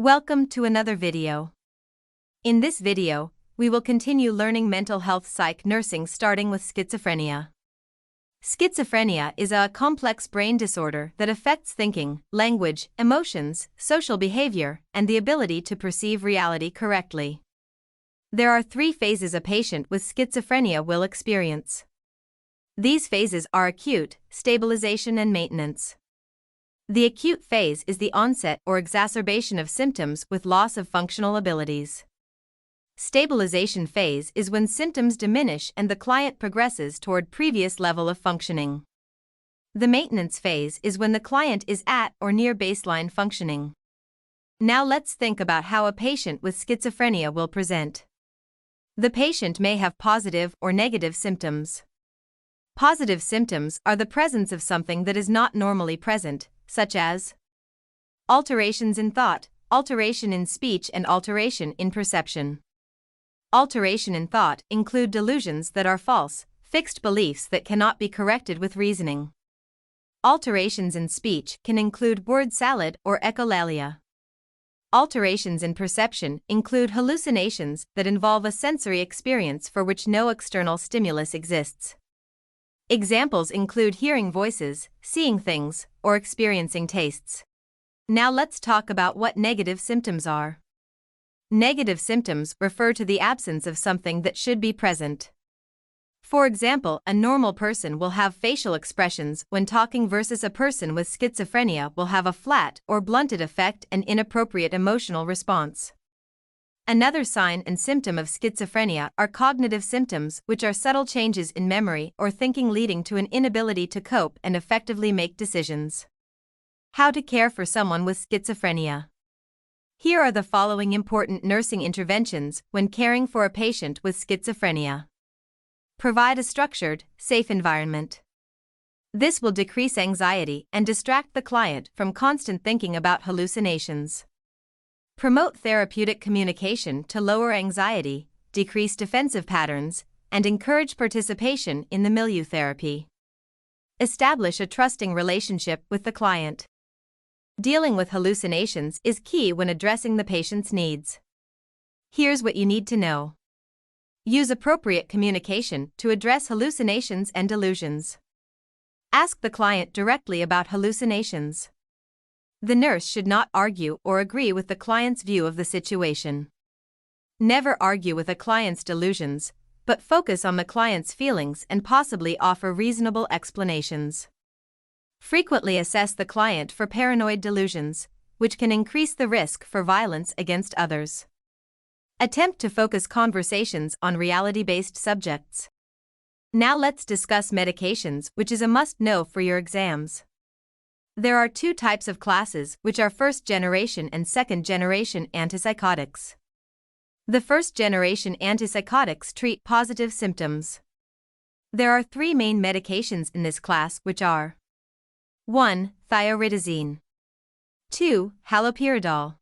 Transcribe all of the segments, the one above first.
Welcome to another video. In this video, we will continue learning mental health psych nursing starting with schizophrenia. Schizophrenia is a complex brain disorder that affects thinking, language, emotions, social behavior, and the ability to perceive reality correctly. There are 3 phases a patient with schizophrenia will experience. These phases are acute, stabilization, and maintenance. The acute phase is the onset or exacerbation of symptoms with loss of functional abilities. Stabilization phase is when symptoms diminish and the client progresses toward previous level of functioning. The maintenance phase is when the client is at or near baseline functioning. Now let's think about how a patient with schizophrenia will present. The patient may have positive or negative symptoms. Positive symptoms are the presence of something that is not normally present, such as alterations in thought, alteration in speech, and alteration in perception. Alteration in thought include delusions that are false, fixed beliefs that cannot be corrected with reasoning. Alterations in speech can include word salad or echolalia. Alterations in perception include hallucinations that involve a sensory experience for which no external stimulus exists. Examples include hearing voices, seeing things, or experiencing tastes. Now let's talk about what negative symptoms are. Negative symptoms refer to the absence of something that should be present. For example, a normal person will have facial expressions when talking versus a person with schizophrenia will have a flat or blunted effect and inappropriate emotional response. Another sign and symptom of schizophrenia are cognitive symptoms, which are subtle changes in memory or thinking leading to an inability to cope and effectively make decisions. How to care for someone with schizophrenia. Here are the following important nursing interventions when caring for a patient with schizophrenia. Provide a structured, safe environment. This will decrease anxiety and distract the client from constant thinking about hallucinations. Promote therapeutic communication to lower anxiety, decrease defensive patterns, and encourage participation in the milieu therapy. Establish a trusting relationship with the client. Dealing with hallucinations is key when addressing the patient's needs. Here's what you need to know. Use appropriate communication to address hallucinations and delusions. Ask the client directly about hallucinations. The nurse should not argue or agree with the client's view of the situation. Never argue with a client's delusions, but focus on the client's feelings and possibly offer reasonable explanations. Frequently assess the client for paranoid delusions, which can increase the risk for violence against others. Attempt to focus conversations on reality-based subjects. Now let's discuss medications, which is a must-know for your exams. There are 2 types of classes, which are first-generation and second-generation antipsychotics. The first-generation antipsychotics treat positive symptoms. There are 3 main medications in this class, which are 1. Thioridazine, 2. Haloperidol,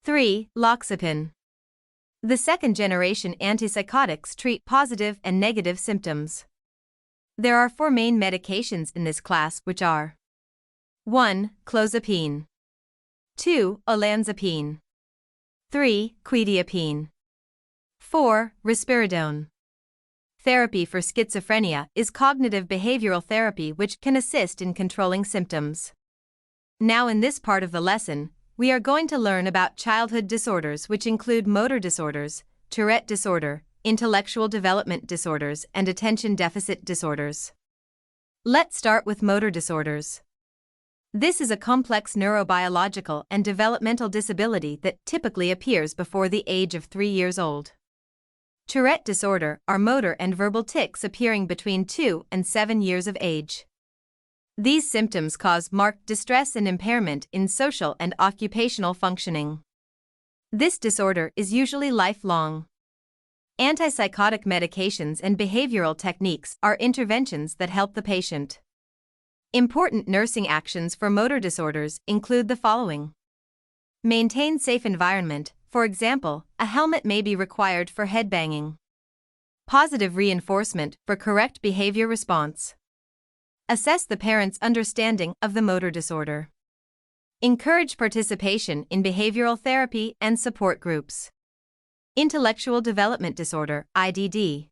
3. Loxapine. The second-generation antipsychotics treat positive and negative symptoms. There are 4 main medications in this class, which are 1. Clozapine, 2. Olanzapine, 3. Quetiapine, 4. Risperidone. Therapy for schizophrenia is cognitive behavioral therapy which can assist in controlling symptoms. Now in this part of the lesson, we are going to learn about childhood disorders which include motor disorders, Tourette disorder, intellectual development disorders, and attention deficit disorders. Let's start with motor disorders. This is a complex neurobiological and developmental disability that typically appears before the age of 3 years old. Tourette disorder are motor and verbal tics appearing between 2 and 7 years of age. These symptoms cause marked distress and impairment in social and occupational functioning. This disorder is usually lifelong. Antipsychotic medications and behavioral techniques are interventions that help the patient. Important nursing actions for motor disorders include the following. Maintain safe environment, for example, a helmet may be required for headbanging. Positive reinforcement for correct behavior response. Assess the parent's understanding of the motor disorder. Encourage participation in behavioral therapy and support groups. Intellectual Development Disorder, IDD.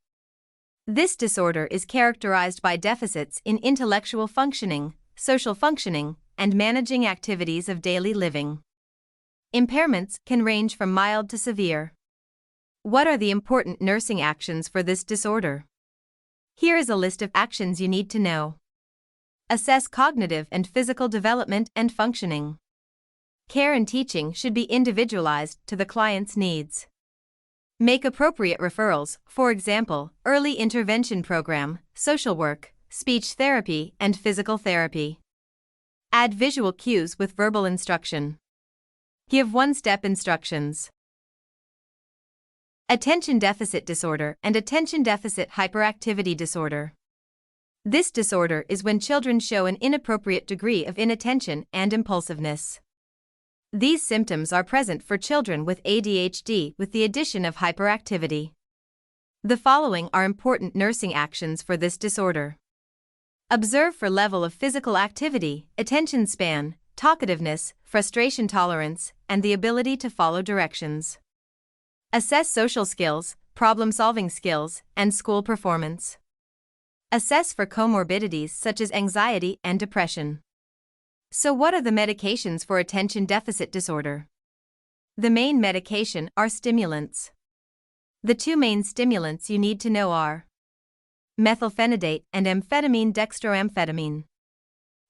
This disorder is characterized by deficits in intellectual functioning, social functioning, and managing activities of daily living. Impairments can range from mild to severe. What are the important nursing actions for this disorder? Here is a list of actions you need to know. Assess cognitive and physical development and functioning. Care and teaching should be individualized to the client's needs. Make appropriate referrals, for example, early intervention program, social work, speech therapy, and physical therapy. Add visual cues with verbal instruction. Give one-step instructions. Attention Deficit Disorder and Attention Deficit Hyperactivity Disorder. This disorder is when children show an inappropriate degree of inattention and impulsiveness. These symptoms are present for children with ADHD with the addition of hyperactivity. The following are important nursing actions for this disorder. Observe for level of physical activity, attention span, talkativeness, frustration tolerance, and the ability to follow directions. Assess social skills, problem-solving skills, and school performance. Assess for comorbidities such as anxiety and depression. So what are the medications for attention deficit disorder? The main medication are stimulants. The two main stimulants you need to know are methylphenidate and amphetamine dextroamphetamine.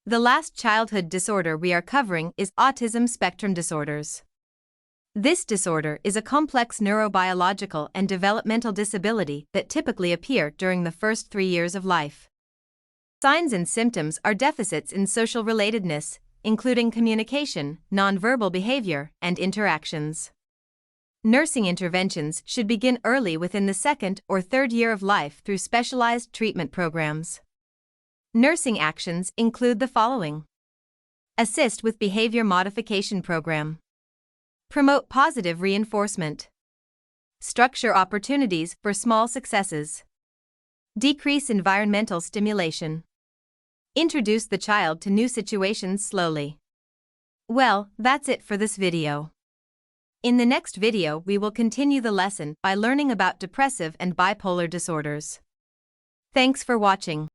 The last childhood disorder we are covering is autism spectrum disorders. This disorder is a complex neurobiological and developmental disability that typically appear during the first 3 years of life. Signs and symptoms are deficits in social relatedness, including communication, nonverbal behavior, and interactions. Nursing interventions should begin early within the 2nd or 3rd year of life through specialized treatment programs. Nursing actions include the following. Assist with behavior modification program. Promote positive reinforcement. Structure opportunities for small successes. Decrease environmental stimulation. Introduce the child to new situations slowly. Well, that's it for this video. In the next video we will continue the lesson by learning about depressive and bipolar disorders. Thanks for watching.